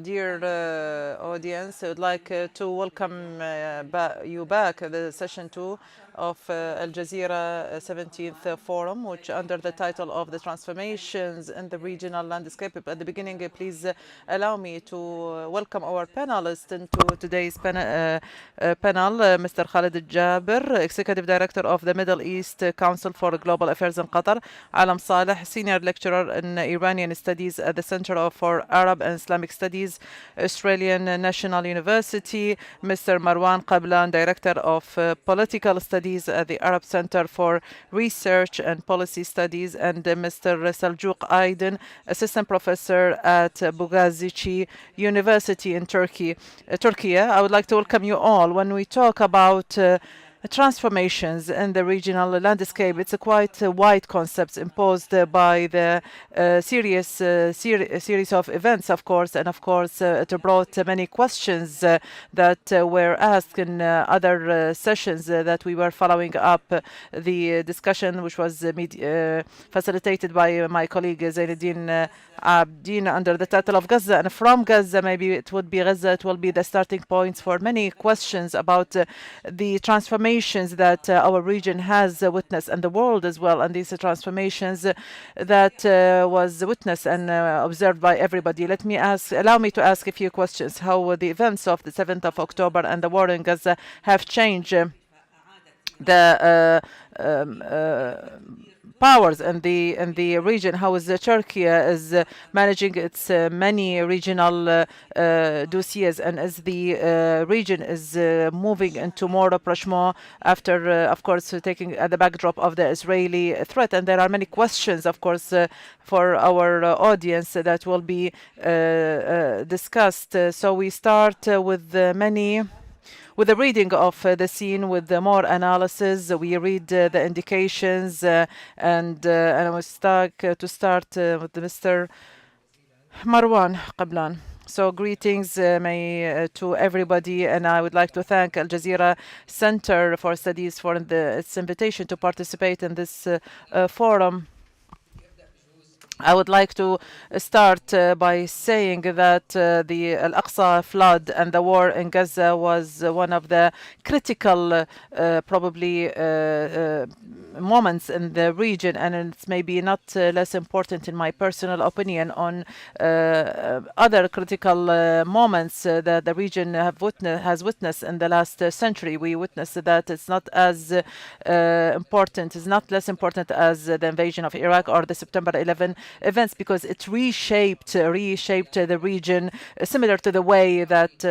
Dear audience, I would like to welcome you back at the session 2 of Al Jazeera 17th Forum, which under the title of the transformations in the regional landscape. At the beginning, please allow me to welcome our panelists into today's panel, Mr. Khalid Jaber, Executive Director of the Middle East Council for Global Affairs in Qatar, Alam Saleh, Senior Lecturer in Iranian Studies at the Center for Arab and Islamic Studies, Australian National University, Mr. Marwan Qablan, Director of Political Studies at the Arab Center for Research and Policy Studies, and Mr. Seljuk Aydin, Assistant Professor at Bogazici University in Turkey. I would like to welcome you all. When we talk about transformations in the regional landscape, it's a quite wide concept imposed by the series of events, of course, and of course it brought many questions that were asked in other sessions that we were following up the discussion, which was facilitated by my colleague Zainuddin Abdin under the title of Gaza. And from Gaza, maybe it would be Gaza, it will be the starting points for many questions about the transformations that our region has witnessed and the world as well, and these transformations that was witnessed and observed by everybody. Allow me to ask a few questions. How the events of the 7th of October and the war in Gaza have changed the powers in the region. How is Turkey is managing its many regional dossiers, and as the region is moving into more rapprochement after, of course, taking the backdrop of the Israeli threat. And there are many questions, of course, for our audience that will be discussed. So we start with the reading of the scene, with more analysis. We read the indications, and I was stuck to start with Mr. Marwan Qablan. So greetings to everybody, and I would like to thank Al Jazeera Center for Studies for its invitation to participate in this forum. I would like to start by saying that the Al-Aqsa flood and the war in Gaza was one of the critical, probably, moments in the region, and it's maybe not less important, in my personal opinion, on other critical moments that the region has witnessed in the last century. We witnessed that it's not as important, it's not less important as the invasion of Iraq or the September 11 events, because it reshaped the region, similar to the way that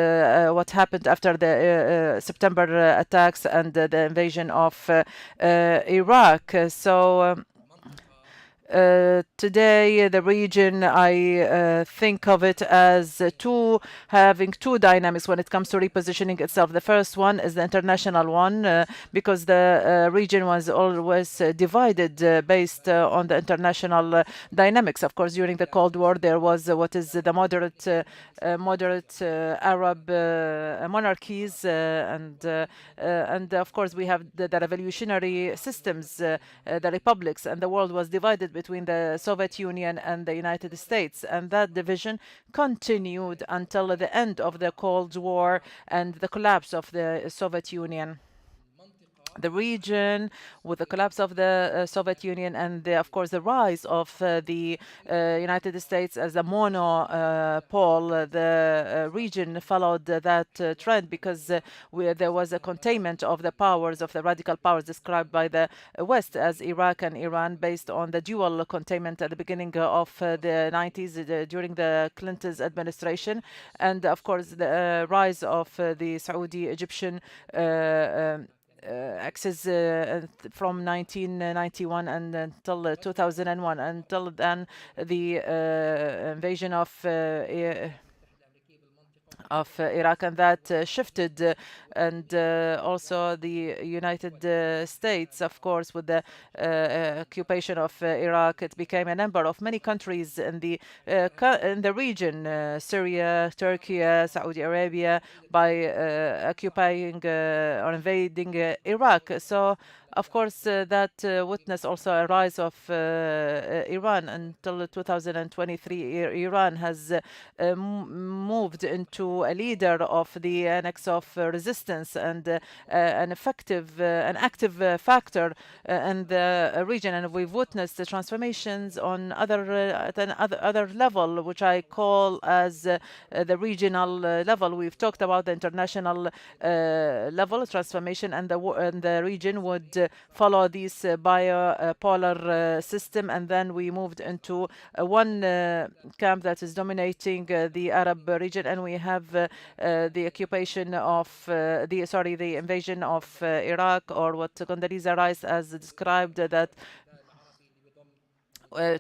what happened after the September attacks and the invasion of Iraq. Today, the region, I think of it as having two dynamics when it comes to repositioning itself. The first one is the international one, because the region was always divided based on the international dynamics. Of course, during the Cold War, there was what is the moderate Arab monarchies, and of course we have the revolutionary systems, the republics, and the world was divided between the Soviet Union and the United States, and that division continued until the end of the Cold War and the collapse of the Soviet Union. The region, with the collapse of the Soviet Union and of course the rise of the United States as a monopole, the region followed that trend, because there was a containment of the powers, of the radical powers described by the West as Iraq and Iran, based on the dual containment at the beginning of the 90s during the Clinton's administration, and of course the rise of the Saudi-Egyptian axis from 1991 and until 2001. Until then, the invasion of Iraq, and that shifted, and also the United States, of course, with the occupation of Iraq, it became a member of many countries in the region, Syria, Turkey, Saudi Arabia, by occupying or invading Iraq. So Of course, that witnessed also a rise of Iran until 2023. Iran has moved into a leader of the annex of resistance and an effective, an active factor in the region. And we've witnessed the transformations on at other level, which I call as the regional level. We've talked about the international level transformation, and the region would follow this bipolar system. And then we moved into one camp that is dominating the Arab region, and we have the occupation of the invasion of Iraq, or what Condoleezza Rice has described, that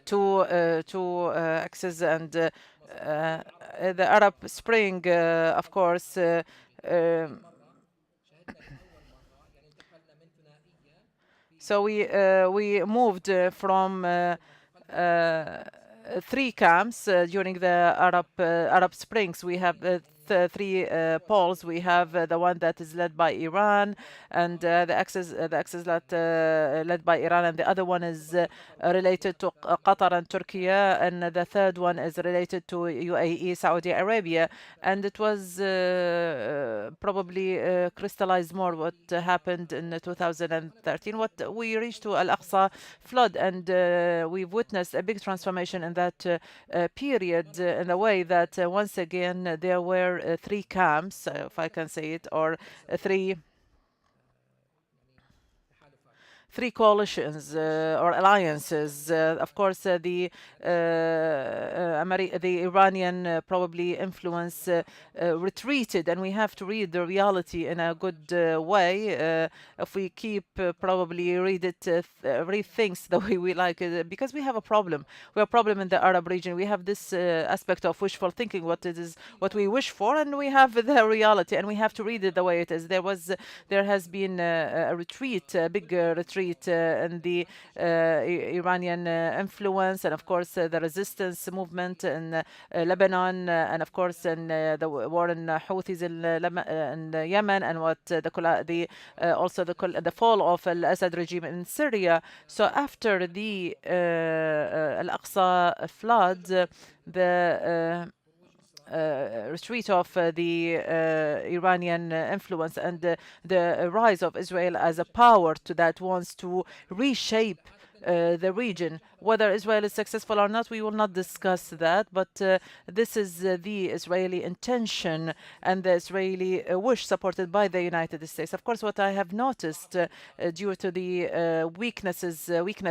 two axes, and the Arab Spring, of course. So we moved from three camps during the Arab Springs. We have three poles. We have the one that is led by Iran, and the axis that led by Iran, and the other one is related to Qatar and Turkey, and the third one is related to UAE, Saudi Arabia. And it was probably crystallized more what happened in 2013, what we reached to Al-Aqsa flood, and we've witnessed a big transformation in that period, in a way that once again there were three camps, if I can say it, or three coalitions or alliances. Of course, the Iranian probably influence retreated, and we have to read the reality in a good way. If we keep probably read things the way we like it, because we have a problem. We have a problem in the Arab region. We have this aspect of wishful thinking, what we wish for, and we have the reality, and we have to read it the way it is. There has been a retreat, a big retreat in the Iranian influence, and of course the resistance movement in Lebanon, and of course in the war in Houthis in Yemen, and what also the fall of Al-Assad regime in Syria. So after the Al-Aqsa flood, the retreat of the Iranian influence, and the rise of Israel as a power that wants to reshape the region. Whether Israel is successful or not, we will not discuss that, but this is the Israeli intention and the Israeli wish, supported by the United States. Of course, what I have noticed due to the weakness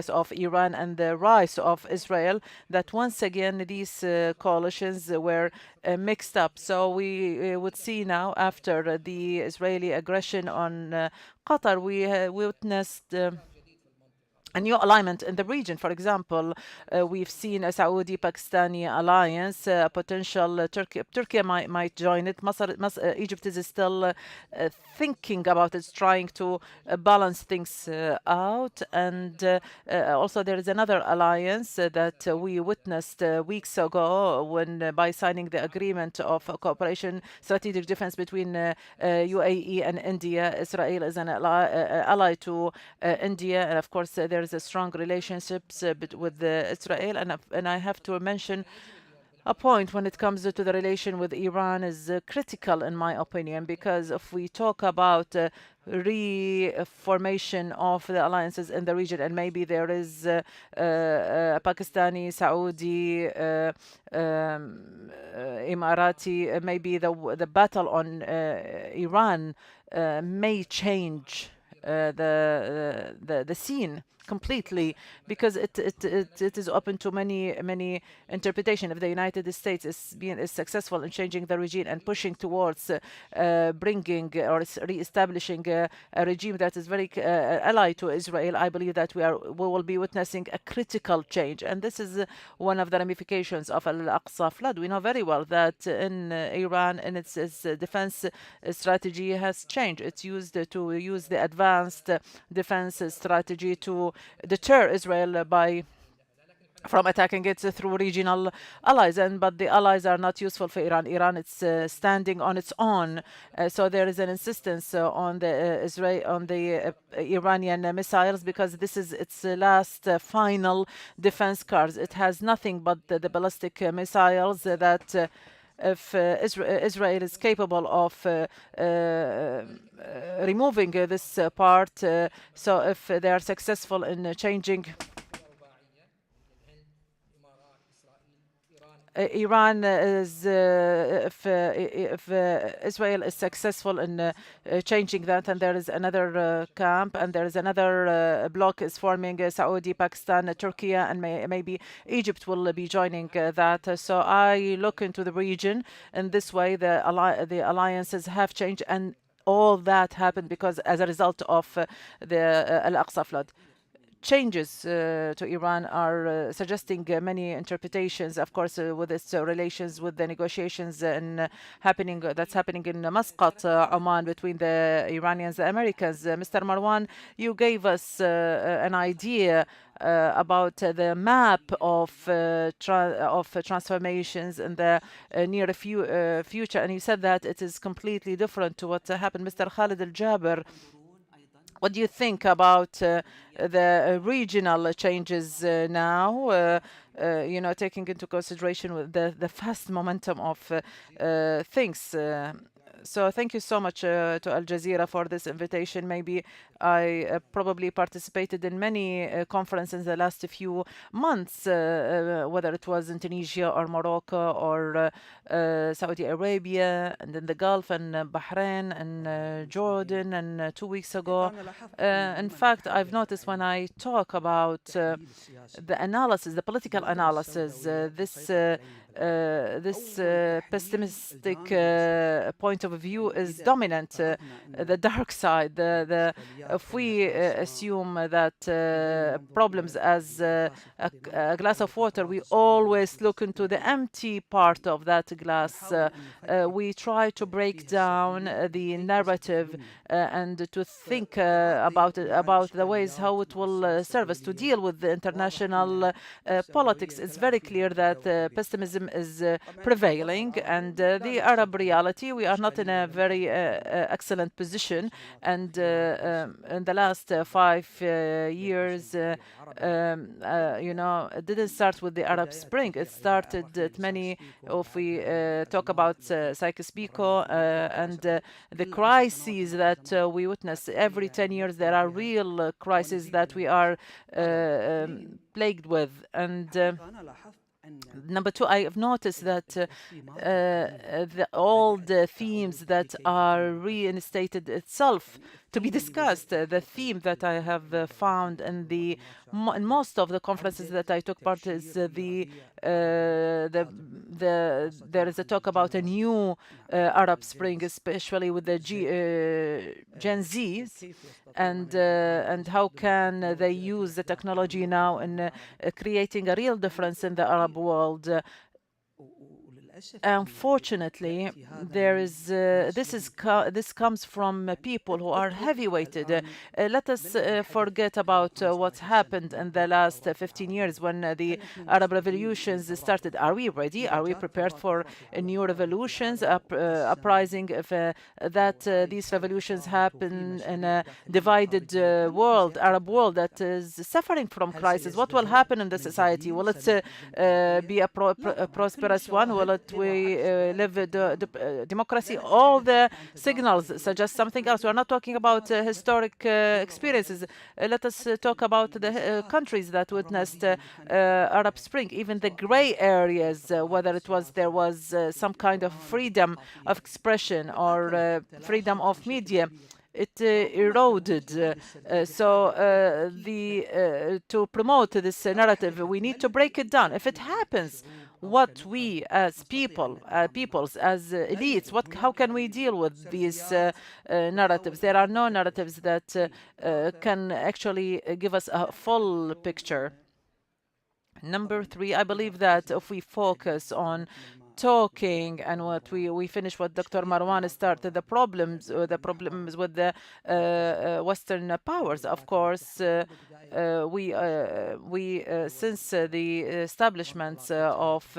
of Iran and the rise of Israel, that once again these coalitions were mixed up. So we would see now, after the Israeli aggression on Qatar, we witnessed a new alignment in the region. For example, we've seen a Saudi-Pakistani alliance, potential Turkey might join it. Egypt is still thinking about it, trying to balance things out. And also there is another alliance that we witnessed weeks ago, when by signing the agreement of cooperation, strategic defense between UAE and India. Israel is an ally to India, and of course there is a strong relationships with Israel. And I have to mention a point when it comes to the relation with Iran is critical, in my opinion, because if we talk about reformation of the alliances in the region, and maybe there is Pakistani, Saudi, Emirati, maybe the battle on Iran may change the scene completely, because it is open to many interpretation. If the United States is successful in changing the regime and pushing towards bringing or re-establishing a regime that is very allied to Israel, I believe that we will be witnessing a critical change. And this is one of the ramifications of Al-Aqsa flood. We know very well that in Iran, in its defense strategy has changed. It's used to use the advanced defense strategy to deter Israel by from attacking it through regional allies, but the allies are not useful for Iran. Iran it's standing on its own, so there is an insistence on the Iranian missiles, because this is its last final defense cards. It has nothing but the ballistic missiles that if Israel is capable of removing this part, so if they are successful in changing Iran is if Israel is successful in changing that, and there is another camp, and there is another bloc is forming, Saudi, Pakistan, Turkey, and maybe Egypt will be joining that. So I look into the region in this way. The alliances have changed, and all that happened because as a result of the Al-Aqsa flood. Changes to Iran are suggesting many interpretations, of course, with its relations with the negotiations and that's happening in Muscat, Oman, between the Iranians and Americans. Mr. Marwan, you gave us an idea about the map of transformations in the near future, and you said that it is completely different to what happened. Mr. Khalid Al-Jaber, what do you think about the regional changes now? Taking into consideration with the fast momentum of things. So thank you so much to Al Jazeera for this invitation. Maybe I probably participated in many conferences in the last few months, whether it was in Tunisia or Morocco or Saudi Arabia, and in the Gulf, and Bahrain, and Jordan, and 2 weeks ago. In fact, I've noticed when I talk about the analysis, the political analysis, this pessimistic point of view is dominant. The dark side. If we assume that problems as a glass of water, we always look into the empty part of that glass. We try to break down the narrative and to think about the ways how it will serve us to deal with the international politics. It's very clear that pessimism is prevailing, and the Arab reality, we are not in a very excellent position. And in the last 5 years, it didn't start with the Arab Spring. It started at many, if we talk about Sykes-Picot and the crises that we witness every 10 years, there are real crises that we are plagued with. And number two, I have noticed that all the themes that are reinstated itself to be discussed. The theme that I have found in most of the conferences that I took part is there is a talk about a new Arab Spring, especially with the Gen Zs, and how can they use the technology now in creating a real difference in the Arab world. Unfortunately, this comes from people who are heavyweighted. Let us forget about what happened in the last 15 years when the Arab revolutions started. Are we ready? Are we prepared for new revolutions, uprising? If these revolutions happen in a divided world, Arab world that is suffering from crisis, what will happen in the society? Will it be a prosperous one? Will it we live democracy? All the signals suggest something else. We are not talking about historic experiences. Let us talk about the countries that witnessed Arab Spring, even the gray areas, whether there was some kind of freedom of expression or freedom of media. It eroded. To promote this narrative, we need to break it down. If it happens, what we as peoples, as elites, how can we deal with these narratives? There are no narratives that can actually give us a full picture. Number three, I believe that if we focus on talking, and what we finished what Dr. Marwan started, the problems with the Western powers. Of course, we since the establishments of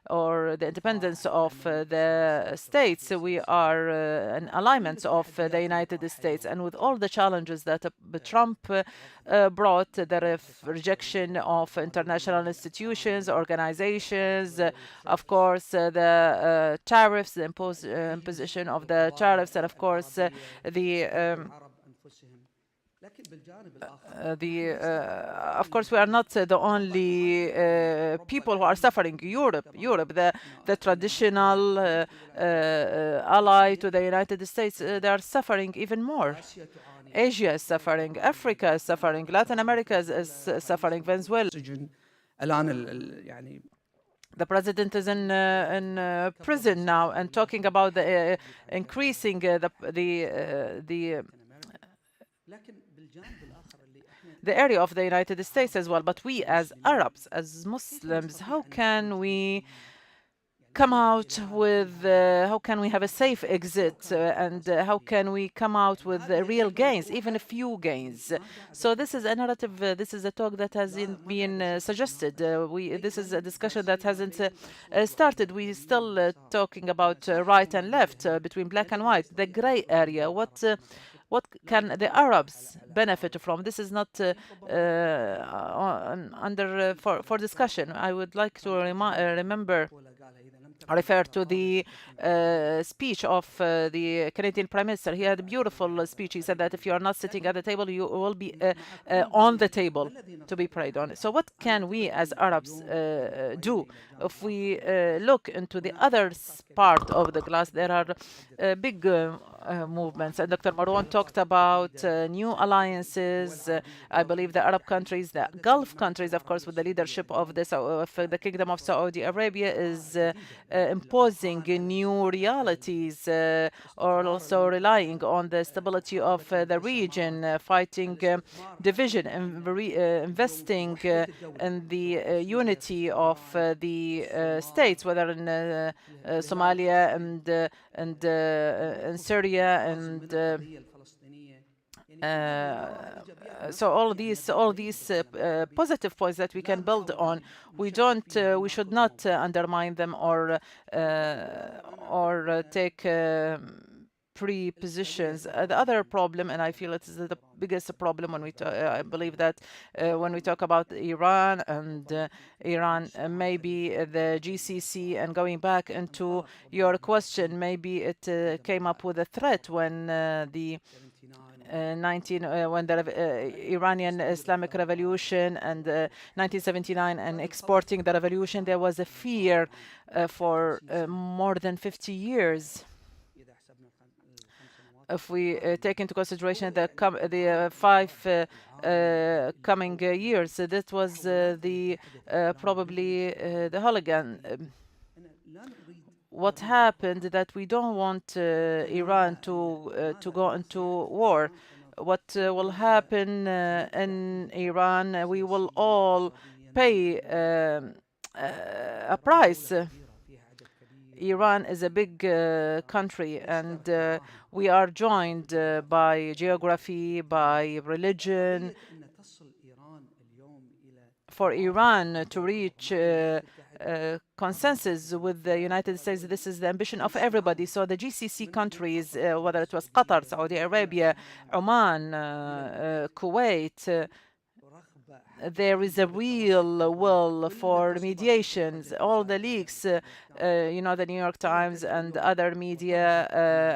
or the independence of the states, we are an alignment of the United States, and with all the challenges that Trump brought, the rejection of international institutions, organizations, of course, the tariffs, the imposition of the tariffs, and of course, of course, we are not the only people who are suffering. Europe, the traditional ally to the United States, they are suffering even more. Asia is suffering, Africa is suffering, Latin America is suffering, Venezuela. The president is in prison now, and talking about the increasing the area of the United States as well. But we as Arabs, as Muslims, how can we come out with, how can we have a safe exit, and how can we come out with real gains, even a few gains? So this is a narrative, this is a talk that has been suggested. This is a discussion that hasn't started. We're still talking about right and left, between black and white, the gray area. What can the Arabs benefit from? This is not for discussion. I would like to refer to the speech of the Canadian Prime Minister. He had a beautiful speech. He said that if you are not sitting at the table, you will be on the table to be prayed on. So what can we as Arabs do? If we look into the other part of the glass, there are big movements. And Dr. Marwan talked about new alliances. I believe the Arab countries, the Gulf countries, of course, with the leadership of the Kingdom of Saudi Arabia, is imposing new realities, or also relying on the stability of the region, fighting division, and investing in the unity of the states, whether in Somalia and in Syria, and so all these positive points that we can build on, we should not undermine them or take pre-positions. The other problem, and I feel it is the biggest problem when I believe that when we talk about Iran and Iran, maybe the GCC, and going back into your question, maybe it came up with a threat when when the Iranian Islamic Revolution and 1979, and exporting the revolution, there was a fear for more than 50 years. If we take into consideration the 5 coming years, that was probably the hooligan. What happened that we don't want Iran to go into war. What will happen in Iran? We will all pay a price. Iran is a big country, and we are joined by geography, by religion. For Iran to reach consensus with the United States, this is the ambition of everybody. So the GCC countries, whether it was Qatar, Saudi Arabia, Oman, Kuwait, there is a real will for mediations. All the leaks, the New York Times and other media,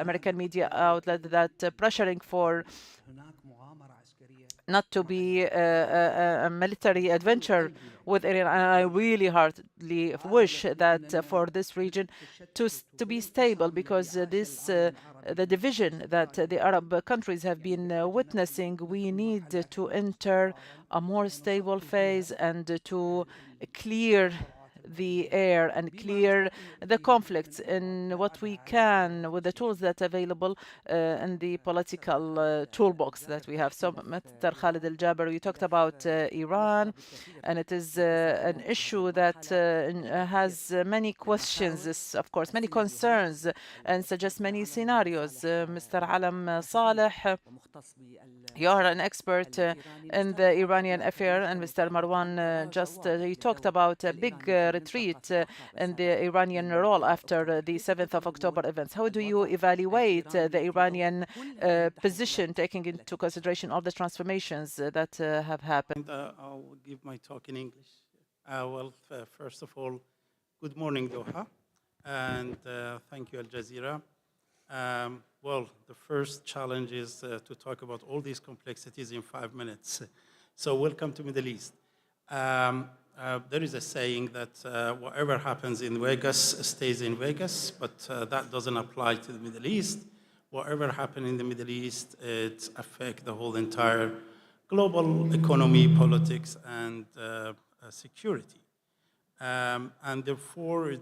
American media outlet, that pressuring for not to be a military adventure with Iran. And I really heartily wish that for this region to be stable, because the division that the Arab countries have been witnessing, we need to enter a more stable phase and to clear the air and clear the conflicts in what we can with the tools that are available in the political toolbox that we have. So, Mr. Khalid Al-Jaber, you talked about Iran, and it is an issue that has many questions, of course, many concerns, and suggests many scenarios. Mr. Alam Saleh, you are an expert in the Iranian affair, and Mr. Marwan he talked about a big retreat in the Iranian role after the 7th of October events. How do you evaluate the Iranian position, taking into consideration all the transformations that have happened? I'll give my talk in English. First of all, good morning, Doha, and thank you, Al Jazeera. The first challenge is to talk about all these complexities in 5 minutes. So welcome to Middle East. There is a saying that whatever happens in Vegas stays in Vegas, but that doesn't apply to the Middle East. Whatever happens in the Middle East, it affects the whole entire global economy, politics, and security. And therefore,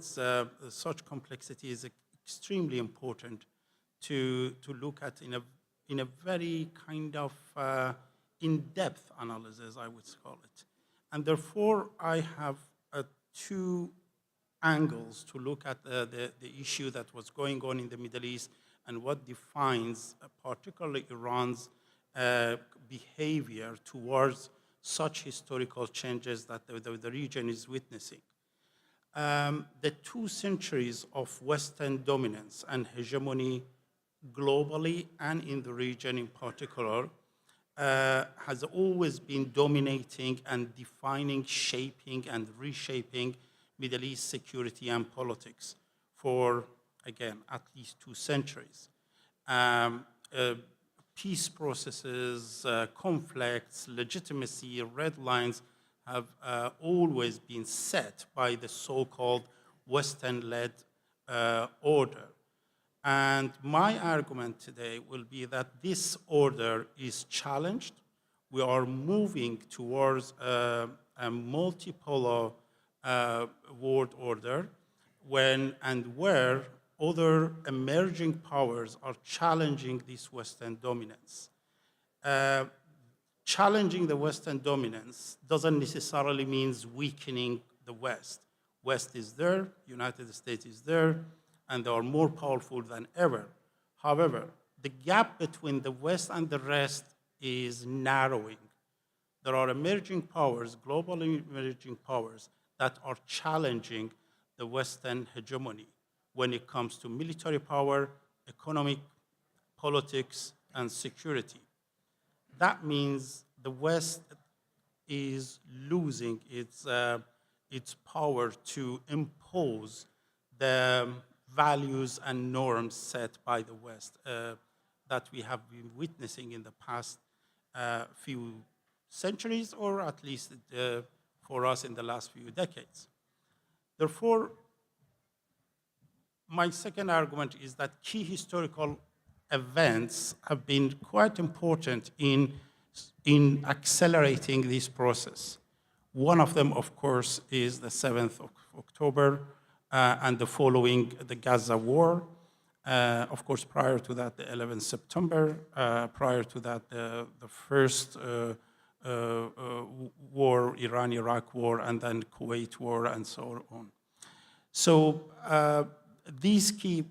such complexity is extremely important to look at in a very kind of in-depth analysis, I would call it. And therefore, I have two angles to look at the issue that was going on in the Middle East and what defines particularly Iran's behavior towards such historical changes that the region is witnessing. The 2 centuries of Western dominance and hegemony globally and in the region in particular has always been dominating and defining, shaping and reshaping Middle East security and politics for, again, at least 2 centuries. Peace processes, conflicts, legitimacy, red lines have always been set by the so-called Western-led order. And my argument today will be that this order is challenged. We are moving towards a multipolar world order where other emerging powers are challenging this Western dominance. Challenging the Western dominance doesn't necessarily mean weakening the West. West is there, United States is there, and they are more powerful than ever. However, the gap between the West and the rest is narrowing. There are emerging powers, global emerging powers, that are challenging the Western hegemony when it comes to military power, economic, politics, and security. That means the West is losing its power to impose the values and norms set by the West that we have been witnessing in the past few centuries, or at least for us in the last few decades. Therefore, my second argument is that key historical events have been quite important in accelerating this process. One of them, of course, is the 7th of October and the following the Gaza war. Of course, prior to that, the 11th September. Prior to that, the first war, Iran-Iraq war, and then Kuwait war, and so on. So these key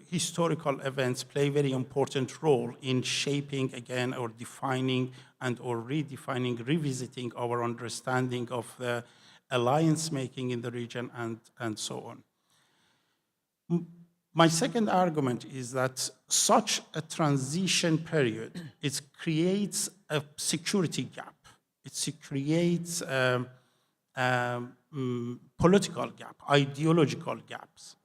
historical events play a very important role in shaping again or defining and or redefining, revisiting our understanding of the alliance making in the region and so on. My second argument is that such a transition period, it creates a security gap. It creates political gap, ideological gaps,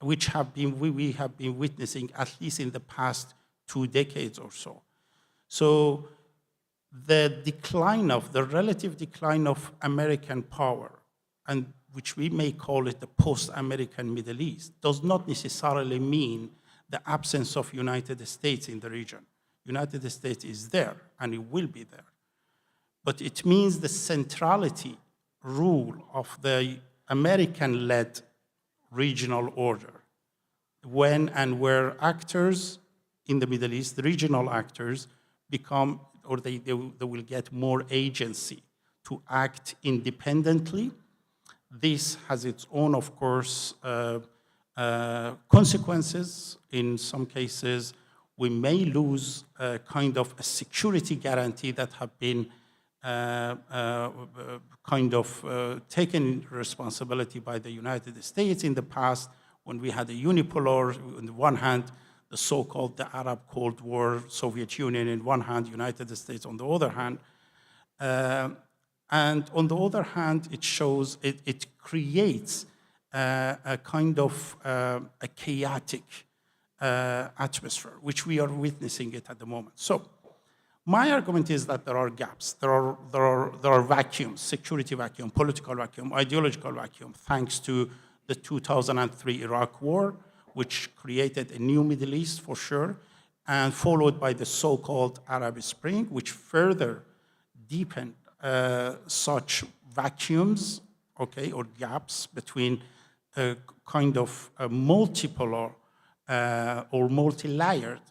which we have been witnessing at least in the past 2 decades or so. So the relative decline of American power, and which we may call it the post-American Middle East, does not necessarily mean the absence of United States in the region. United States is there, and it will be there. But it means the centrality rule of the American-led regional order when and where actors in the Middle East, the regional actors, become, or they will get more agency to act independently. This has its own, of course, consequences. In some cases, we may lose kind of a security guarantee that have been taken responsibility by the United States in the past, when we had a unipolar, on the one hand, the so-called the Arab Cold War, Soviet Union in one hand, United States on the other hand. And on the other hand, it shows, it creates a kind of a chaotic atmosphere, which we are witnessing it at the moment. So my argument is that there are gaps, there are vacuums, security vacuum, political vacuum, ideological vacuum, thanks to the 2003 Iraq War, which created a new Middle East for sure, and followed by the so-called Arab Spring, which further deepened such vacuums, okay, or gaps between a kind of a multipolar or multi-layered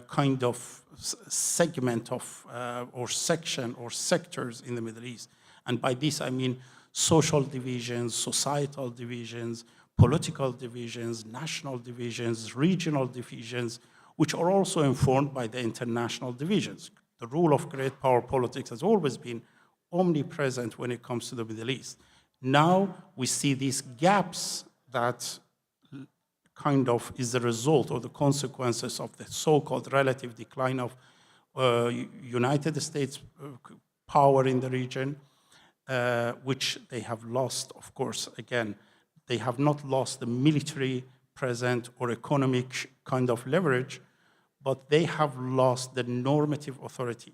kind of segment of or section or sectors in the Middle East. And by this I mean social divisions, societal divisions, political divisions, national divisions, regional divisions, which are also informed by the international divisions. The rule of great power politics has always been omnipresent when it comes to the Middle East. Now we see these gaps that kind of is the result or the consequences of the so-called relative decline of United States power in the region, which they have lost, of course. Again, they have not lost the military presence or economic kind of leverage, but they have lost the normative authority.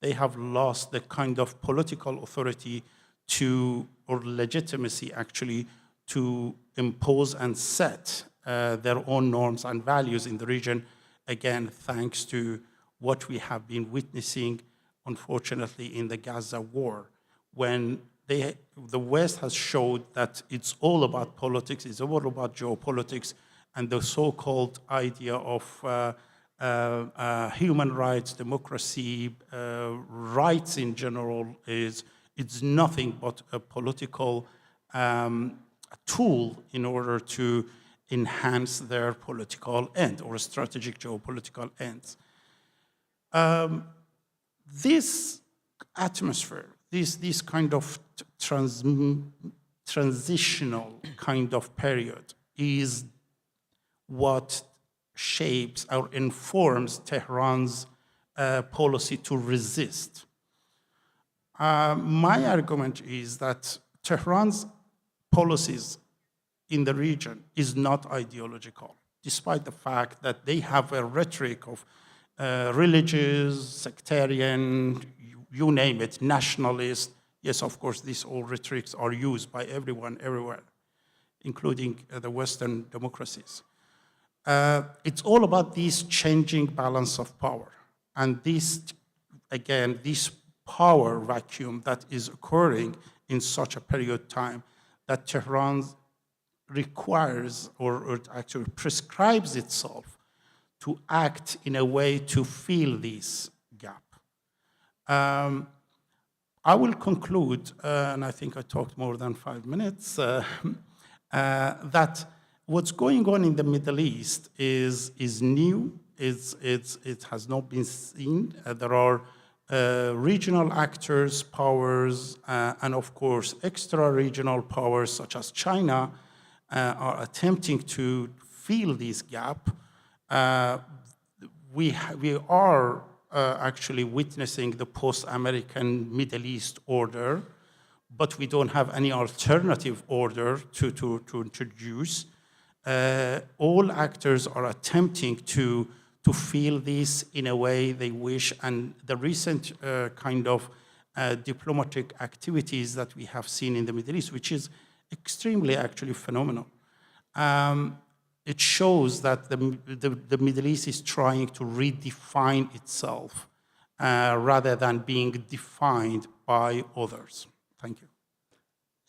They have lost the kind of political authority to, or legitimacy actually, to impose and set their own norms and values in the region, again, thanks to what we have been witnessing, unfortunately, in the Gaza war, when the West has showed that it's all about politics, it's all about geopolitics, and the so-called idea of human rights, democracy, rights in general it's nothing but a political tool in order to enhance their political end or strategic geopolitical ends. This atmosphere, this kind of transitional kind of period is what shapes or informs Tehran's policy to resist. My argument is that Tehran's policies in the region is not ideological, despite the fact that they have a rhetoric of religious, sectarian, you name it, nationalist. Yes, of course, these all rhetorics are used by everyone, everywhere, including the Western democracies. It's all about this changing balance of power. And this, again, this power vacuum that is occurring in such a period of time, that Tehran requires or actually prescribes itself to act in a way to fill this gap. I will conclude, and I think I talked more than 5 minutes, that what's going on in the Middle East is new. It has not been seen. There are regional actors, powers, and of course, extra-regional powers such as China are attempting to fill this gap. We are actually witnessing the post-American Middle East order, but we don't have any alternative order to introduce. All actors are attempting to feel this in a way they wish, and the recent kind of diplomatic activities that we have seen in the Middle East, which is extremely actually phenomenal. It shows that the Middle East is trying to redefine itself rather than being defined by others. Thank you.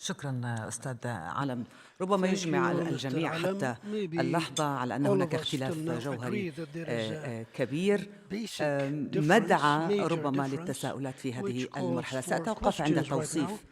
شكرا أستاذ علم. ربما Thank يجمع you, Mr. الجميع Alam. حتى Maybe اللحظة على أن all هناك of us till اختلاف now جوهري agree that there is a كبير basic difference, مدعى major ربما difference, للتساؤلات في هذه which calls المرحلة. for سأتوقف عند questions right now. توصيف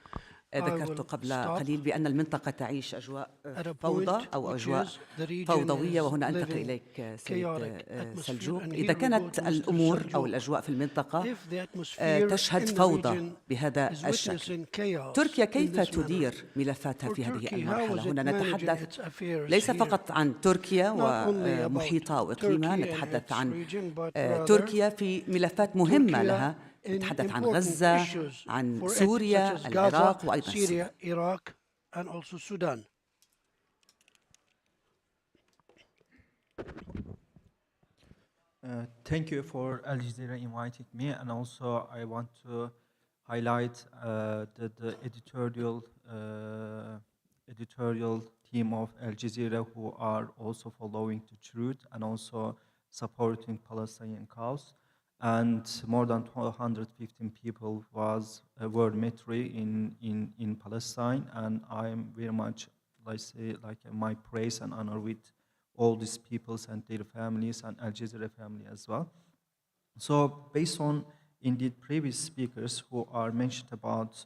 I ذكرت will قبل stop قليل بأن المنطقة تعيش أجواء at a فوضى point أو which أجواء is the region فوضوية، is وهنا أنتقل living إليك سيد chaotic atmosphere. سلجوق. And إذا here we go كانت to Mr. الأمور أو Seljuk. الأجواء في المنطقة If the atmosphere تشهد in the فوضى region بهذا is الشكل، witnessing chaos تركيا in كيف this manner, تدير ملفاتها for في هذه Turkey, how المرحلة؟ is هنا it managing نتحدث its affairs ليس here? فقط عن تركيا Not only about ومحيطها وإقليمها، Turkey and نتحدث its عن region, but rather تركيا في ملفات مهمة Turkey لها، in نتحدث عن important غزة، issues عن for it, such as سوريا، Gaza, العراق، وأيضا السودان. Syria, Iraq, and also Sudan. Thank you for Al Jazeera inviting me, and also I want to highlight the editorial team of Al Jazeera, who are also following the truth and also supporting Palestinian cause. And more than 215 people were military in Palestine, and I am very much my praise and honor with all these peoples and their families and Al Jazeera family as well. So based on indeed previous speakers who are mentioned about,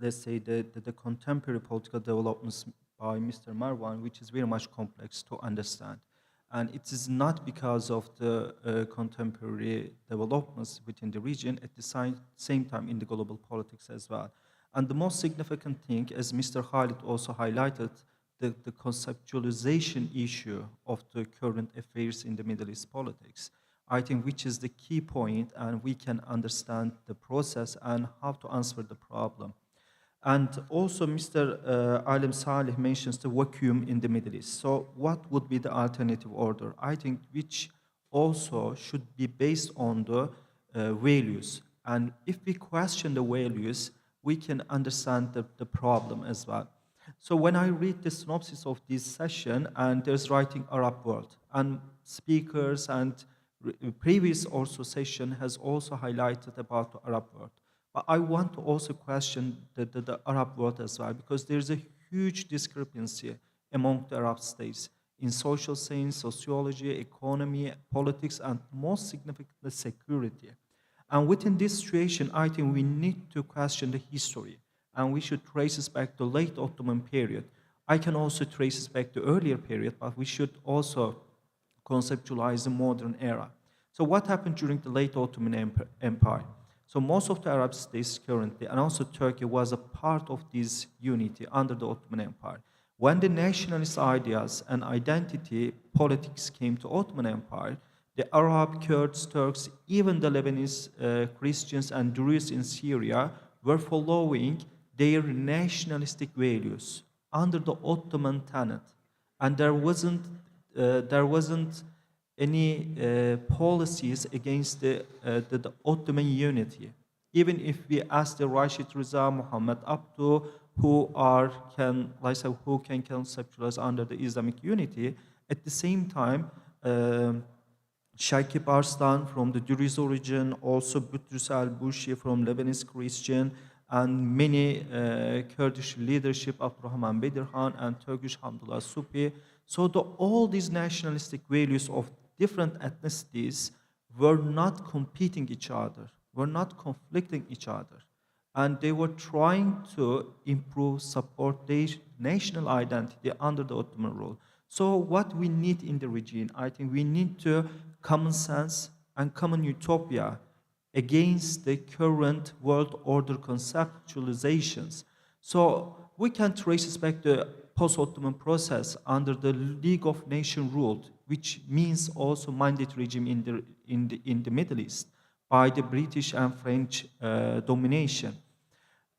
let's say, the contemporary political developments by Mr. Marwan, which is very much complex to understand. And it is not because of the contemporary developments within the region, at the same time in the global politics as well. And the most significant thing, as Mr. Khalid also highlighted, the conceptualization issue of the current affairs in the Middle East politics, I think, which is the key point, and we can understand the process and how to answer the problem. And also Mr. Alim Saleh mentions the vacuum in the Middle East. So what would be the alternative order? I think which also should be based on the values. And if we question the values, we can understand the problem as well. So when I read the synopsis of this session, and there's writing Arab world, and speakers and previous also session has also highlighted about the Arab world. But I want to also question the Arab world as well, because there's a huge discrepancy among the Arab states in social science, sociology, economy, politics, and most significantly security. And within this situation, I think we need to question the history, and we should trace it back to late Ottoman period. I can also trace it back to earlier period, but we should also conceptualize the modern era. So what happened during the late Ottoman Empire? So most of the Arab states currently, and also Turkey, was a part of this unity under the Ottoman Empire. When the nationalist ideas and identity politics came to Ottoman Empire, the Arab, Kurds, Turks, even the Lebanese Christians and Druze in Syria were following their nationalistic values under the Ottoman tenet, and there wasn't any policies against the Ottoman unity. Even if we ask the Rashid Reza, Muhammad Abdu, who can conceptualize under the Islamic unity, at the same time, Shakib Arslan from the Druze origin, also Butrus al-Bushi from Lebanese Christian, and many Kurdish leadership, Abdurrahman Bedirhan and Turkish Hamdullah Supi. So all these nationalistic values of different ethnicities were not competing each other, were not conflicting each other. And they were trying to improve, support their national identity under the Ottoman rule. So what we need in the region, I think we need to common sense and common utopia against the current world order conceptualizations. So we can trace this back to post-Ottoman process under the League of Nations rule, which means also mandate regime in the Middle East by the British and French domination.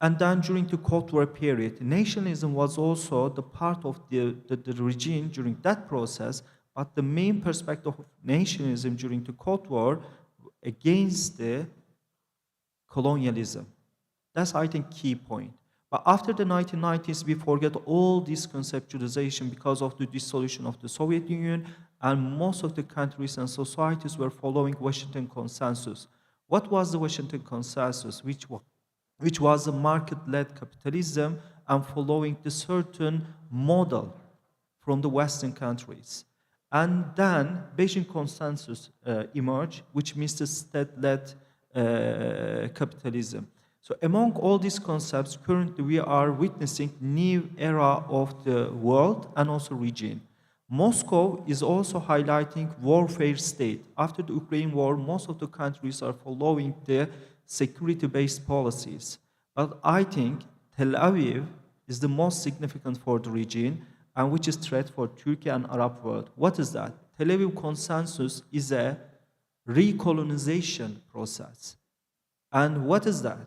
And then during the Cold War period, nationalism was also the part of the regime during that process, but the main perspective of nationalism during the Cold War against the colonialism. That's, I think, key point. But after the 1990s, we forget all this conceptualization because of the dissolution of the Soviet Union, and most of the countries and societies were following Washington Consensus. What was the Washington Consensus? Which was a market-led capitalism and following the certain model from the Western countries. And then Beijing consensus emerged, which means the state-led capitalism. So among all these concepts, currently we are witnessing new era of the world and also region. Moscow is also highlighting warfare state. After the Ukraine war, most of the countries are following the security-based policies. But I think Tel Aviv is the most significant for the region and which is threat for Turkey and Arab world. What is that? Tel Aviv consensus is a recolonization process. And what is that?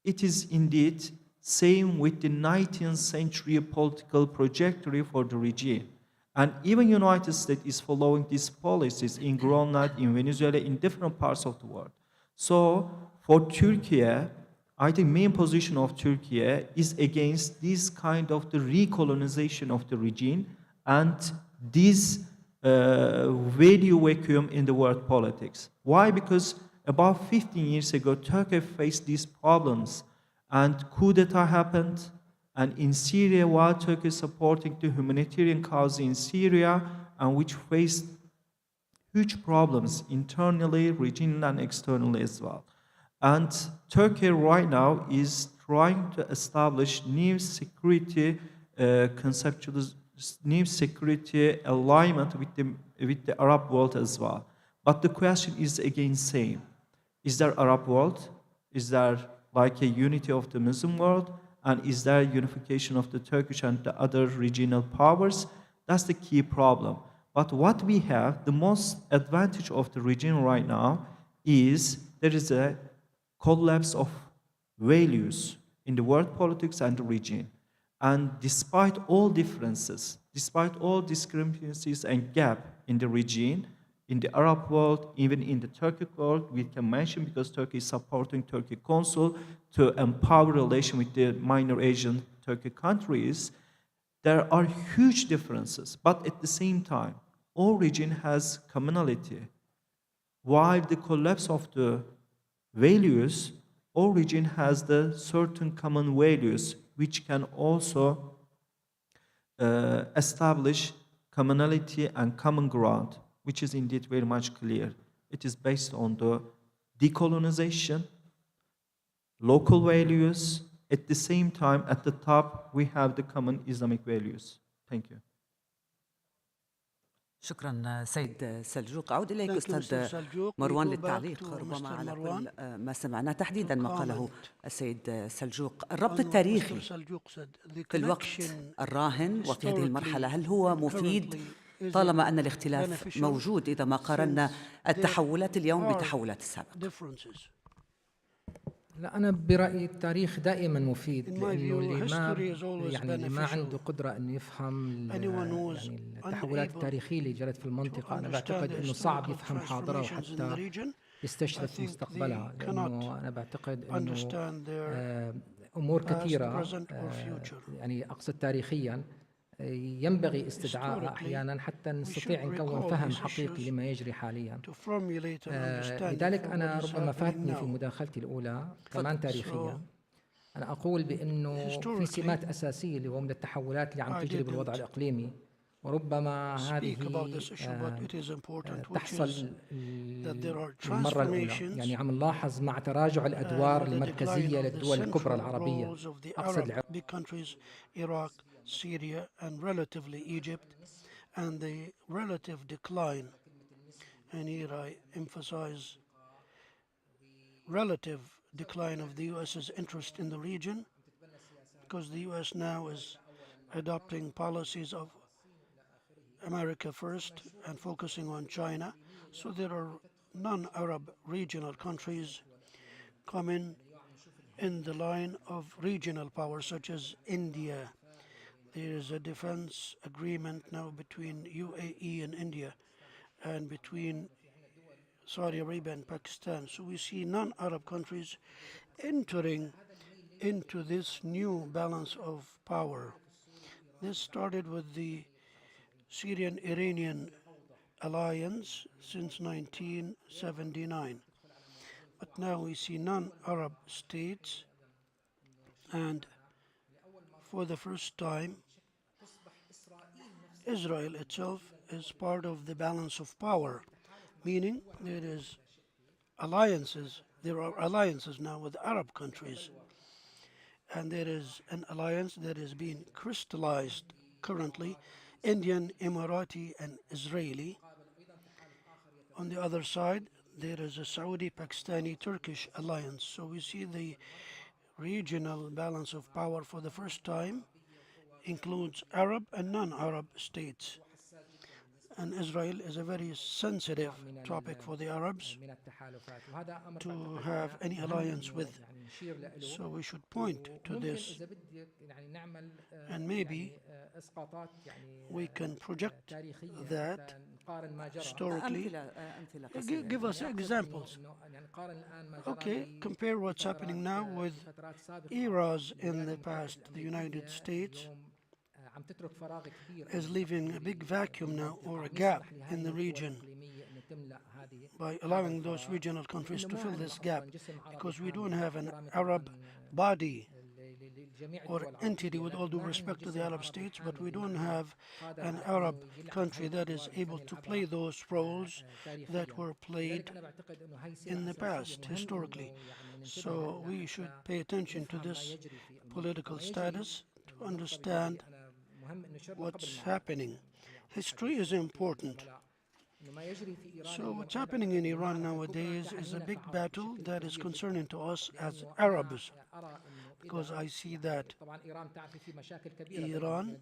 It is indeed same with the 19th century political trajectory for the region. And even United States is following these policies in Greenland, in Venezuela, in different parts of the world. So for Turkey, I think main position of Turkey is against this kind of the recolonization of the region and this value vacuum in the world politics. Why? Because about 15 years ago, Turkey faced these problems and coup d'etat happened. And in Syria, while Turkey is supporting the humanitarian cause in Syria, and which faced huge problems internally, regionally, and externally as well. And Turkey right now is trying to establish new security new security alignment with the Arab world as well. But the question is again same. Is there Arab world? Is there like a unity of the Muslim world? And is there unification of the Turkish and the other regional powers? That's the key problem. But what we have, the most advantage of the region right now is there is a collapse of values in the world politics and the region. And despite all differences, despite all discrepancies and gap in the region, in the Arab world, even in the Turkic world, we can mention because Turkey is supporting Turkic Consul to empower relation with the minor Asian Turkic countries, there are huge differences. But at the same time, all region has commonality. While the collapse of the values, all region has the certain common values which can also establish commonality and common ground, which is indeed very much clear. It is based on the decolonization, local values. At the same time, at the top, we have the common Islamic values. Thank you. شكرا سيد سلجوق. أعود إليك Thank you, أستاذ Mr. Saljuk. We مروان go back للتعليق to ربما Mr. على Marwan كل ما سمعنا، تحديدا to ما قاله comment السيد سلجوق. الربط on what التاريخي Mr. Saljuk said. The في الوقت connection الراهن وفي هذه المرحلة هل هو historically مفيد currently is طالما أن it الاختلاف beneficial موجود إذا ما قارنا since التحولات اليوم there بالتحولات are السابقة؟ differences? لا، أنا برأيي التاريخ دائما مفيد، In my لأنه view, اللي ما history is always اللي ما عنده beneficial. قدرة إنه يفهم Anyone who is يعني التحولات unable التاريخية اللي جرت في to المنطقة، أنا understand بعتقد the إنه صعب historical يفهم حاضرها transformations in the وحتى region. I يستشرف think مستقبلها، they cannot لأنه أنا بعتقد إنه understand their أمور past, كثيرة present, or future. يعني أقصد تاريخيا ينبغي استدعائها Historically, أحيانا حتى we نستطيع should نكون recall فهم these حقيقي issues لما يجري حاليا. to formulate an understanding لذلك for what أنا is ربما happening فاتني في now. مداخلتي الأولى كمان So, تاريخيا، أنا أقول بأنه في سمات أساسية اللي هو من التحولات اللي عم I تجري بالوضع didn't الإقليمي، وربما speak about هذه this issue, but it is important, which is تحصل that there are للمرة الأولى. transformations يعني عم نلاحظ مع تراجع الأدوار with the decline المركزية of the للدول الكبرى central العربية، roles of the أقصد Arab big countries, Iraq, Syria, and relatively Egypt, and the relative decline, and here I emphasize relative decline of the US's interest in the region, because the US now is adopting policies of America first and focusing on China. So there are non-Arab regional countries coming in the line of regional powers such as India. There is a defense agreement now between UAE and India and between Saudi Arabia and Pakistan. So we see non-Arab countries entering into this new balance of power. This started with the Syrian-Iranian alliance since 1979. But now we see non-Arab states, and for the first time, Israel itself is part of the balance of power, meaning there are alliances now with Arab countries, and there is an alliance that is being crystallized currently, Indian, Emirati, and Israeli. On the other side, there is a Saudi, Pakistani, Turkish alliance. So we see the regional balance of power for the first time includes Arab and non-Arab states. And Israel is a very sensitive topic for the Arabs to have any alliance with. So we should point to this, and maybe we can project that historically. Give us examples. Okay, compare what's happening now with eras in the past. The United States is leaving a big vacuum now, or a gap in the region, by allowing those regional countries to fill this gap, because we don't have an Arab body or entity, with all due respect to the Arab states, but we don't have an Arab country that is able to play those roles that were played in the past, historically. So we should pay attention to this political status to understand what's happening. History is important. So what's happening in Iran nowadays is a big battle that is concerning to us as Arabs, because I see that Iran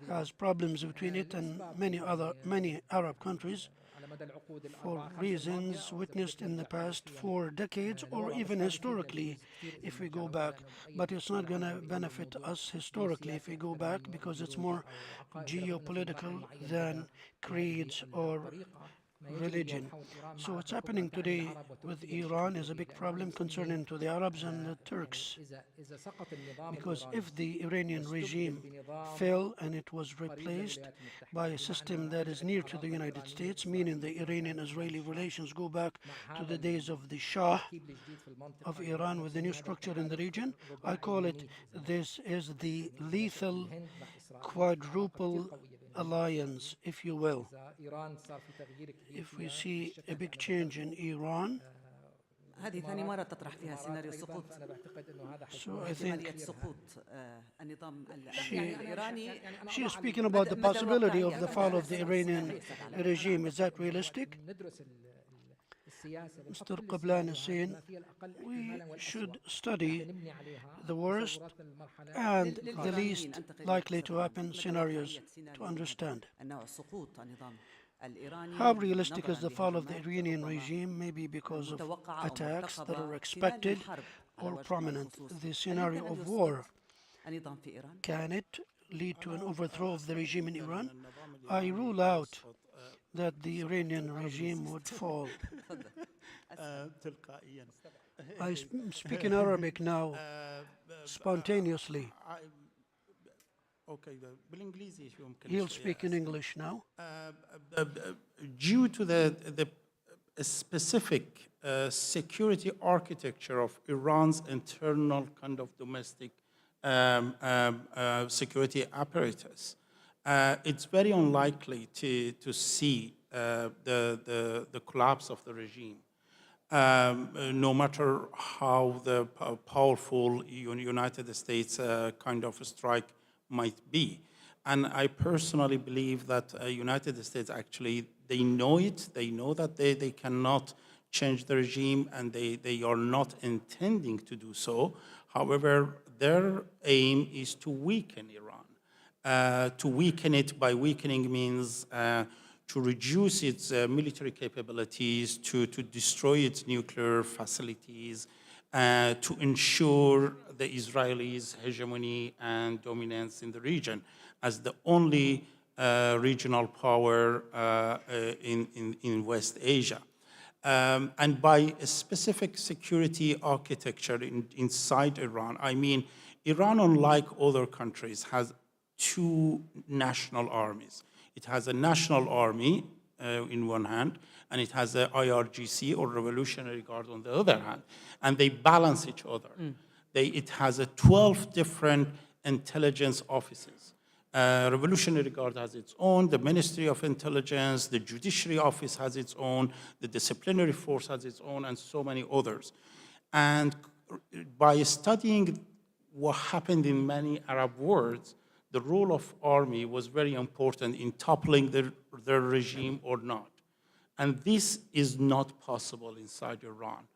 has problems between it and many Arab countries for reasons witnessed in the past for decades, or even historically if we go back. But it's not going to benefit us historically if we go back, because it's more geopolitical than creeds or religion. So what's happening today with Iran is a big problem concerning to the Arabs and the Turks, because if the Iranian regime fell and it was replaced by a system that is near to the United States, meaning the Iranian-Israeli relations go back to the days of the Shah of Iran with the new structure in the region, I call it, this is the lethal quadruple alliance, if you will. If we see a big change in Iran, هذه ثاني مرة تطرح فيها سيناريو السقوط. so I think سقوط النظام الإيراني. She is speaking about the possibility of the fall of the Iranian regime. Is that realistic? Mr. Qablan is saying we should study the worst and the least likely to happen scenarios to understand. How realistic is the fall of the Iranian regime? Maybe because of attacks that are expected or prominent. The scenario of war, can it lead to an overthrow of the regime in Iran? I rule out that the Iranian regime would fall. I speak in Arabic now, spontaneously. He'll speak in English now. Due to the specific security architecture of Iran's internal kind of domestic security apparatus, it's very unlikely to see the collapse of the regime. No matter how the powerful United States kind of strike might be. And I personally believe that United States actually, they know it, they know that they cannot change the regime, and they are not intending to do so. However, their aim is to weaken Iran. To weaken it, by weakening means to reduce its military capabilities, to destroy its nuclear facilities, to ensure the Israelis' hegemony and dominance in the region as the only regional power in West Asia. And by a specific security architecture inside Iran, I mean, Iran, unlike other countries, has two national armies. It has a national army in one hand, and it has the IRGC, or Revolutionary Guard, on the other hand, and they balance each other. It has 12 different intelligence offices. Revolutionary Guard has its own, the Ministry of Intelligence, the Judiciary Office has its own, the Disciplinary Force has its own, and so many others. And by studying what happened in many Arab worlds, the role of army was very important in toppling their regime or not. And this is not possible inside Iran.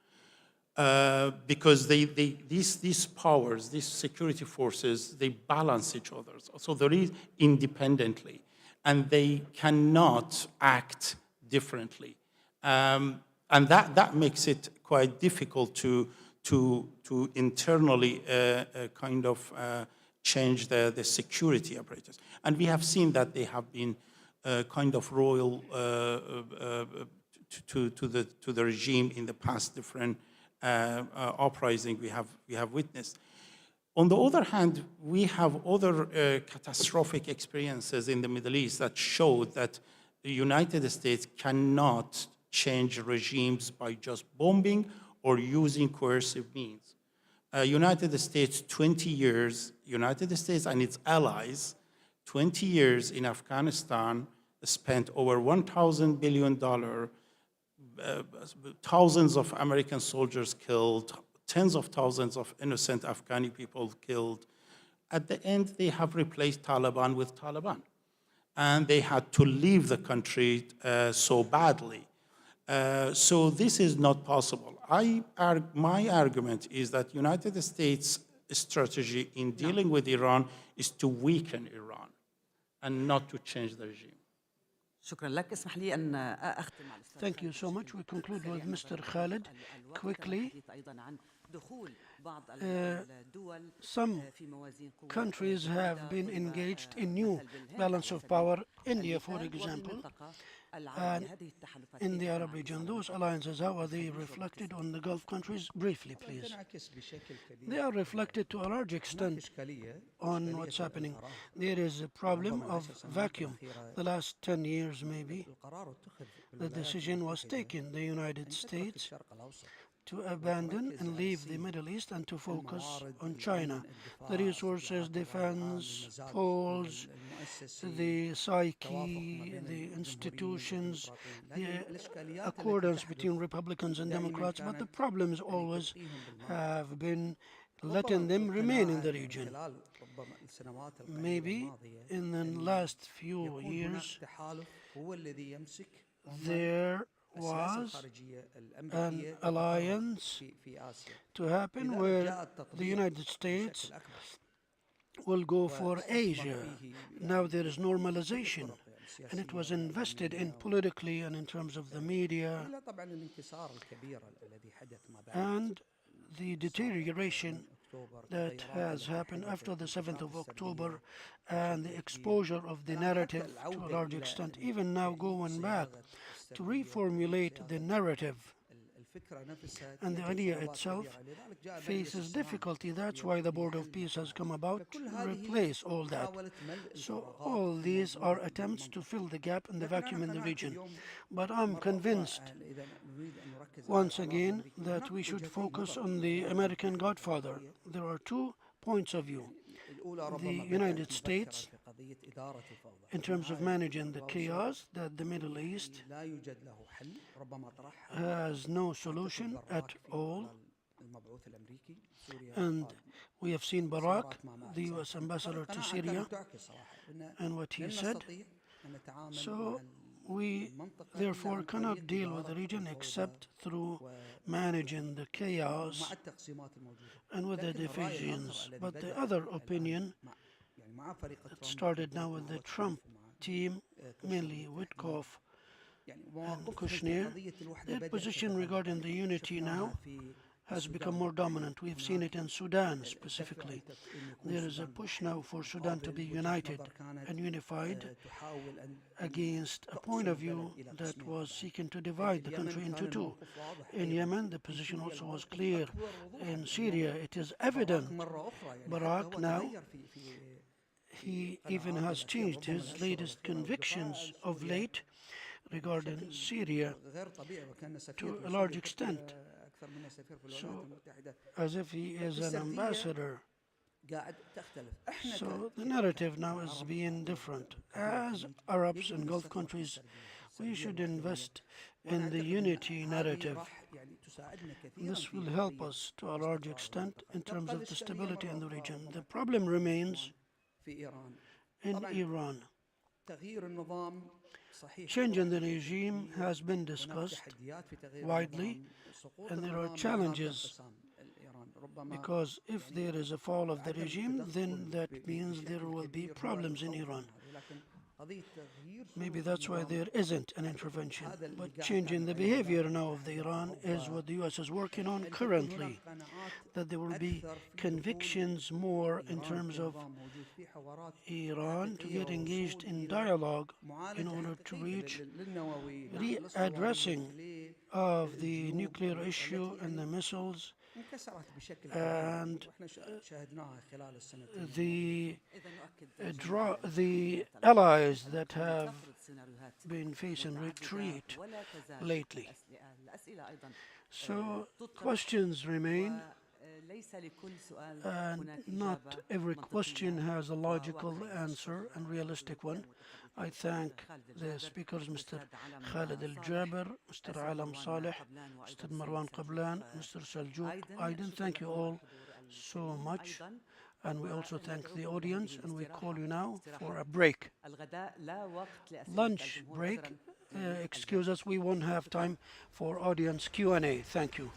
Because these powers, these security forces, they balance each other. So there is independently, and they cannot act differently. And that makes it quite difficult to internally kind of change the security apparatus. And we have seen that they have been kind of loyal to the regime in the past different uprising we have witnessed. On the other hand, we have other catastrophic experiences in the Middle East that show that the United States cannot change regimes by just bombing or using coercive means. United States, 20 years, United States and its allies, 20 years in Afghanistan, spent over $1,000 billion, thousands of American soldiers killed, tens of thousands of innocent Afghani people killed. At the end, they have replaced Taliban with Taliban. And they had to leave the country so badly. So this is not possible. My argument is that United States strategy in dealing with Iran is to weaken Iran and not to change the regime. شكرا لك. اسمح لي أن أختم مع الأستاذ. Thank you so much. We conclude with Mr. Khalid quickly. Some countries have been engaged in new balance of power. India, for example, and in the Arab region. Those alliances, how are they reflected on the Gulf countries? Briefly, please. They are reflected to a large extent on what's happening. There is a problem of vacuum. The last 10 years, maybe, the decision was taken. The United States to abandon and leave the Middle East and to focus on China. The resources, defense, polls, the psyche, the institutions, the accordance between Republicans and Democrats, but the problems always have been letting them remain in the region. Maybe in the last few years, there was an alliance to happen where the United States will go for Asia. Now there is normalization, and it was invested in politically and in terms of the media, and the deterioration that has happened after the 7th of October and the exposure of the narrative to a large extent, even now going back to reformulate the narrative, and the idea itself faces difficulty. That's why the Board of Peace has come about to replace all that. So all these are attempts to fill the gap and the vacuum in the region. But I'm convinced, once again, that we should focus on the American Godfather. There are 2 points of view. The United States, in terms of managing the chaos that the Middle East has no solution at all. And we have seen Barack, the US ambassador to Syria, and what he said. So we therefore cannot deal with the region except through managing the chaos and with the divisions. But the other opinion that started now with the Trump team, mainly Witkoff and Kushner, their position regarding the unity now has become more dominant. We've seen it in Sudan specifically. There is a push now for Sudan to be united and unified against a point of view that was seeking to divide the country into 2. In Yemen, the position also was clear. In Syria, it is evident. Barack now, he even has changed his latest convictions of late regarding Syria to a large extent. So, as if he is an ambassador قاعد تختلف. احنا So the narrative now is being different. As Arabs and Gulf countries, we should invest in the unity narrative. This will help us to a large extent in terms of the stability in the region. The problem remains in Iran. Changing the regime has been discussed widely, and there are challenges because if there is a fall of the regime, then that means there will be problems in Iran. Maybe that's why there isn't an intervention. But changing the behavior now of the Iran is what the US is working on currently. That there will be convictions more in terms of Iran to get engaged in dialogue in order to reach readdressing of the nuclear issue and the missiles and the allies that have been facing retreat lately. So questions remain, and not every question has a logical answer and realistic one. I thank the speakers, Mr. Khalid Al-Jaber, Mr. Alam Saleh, Mr. Marwan Qablan, Mr. Saljuk Aiden. Thank you all so much. And we also thank the audience, and we call you now for a break. Lunch break. Excuse us, we won't have time for audience Q&A. Thank you.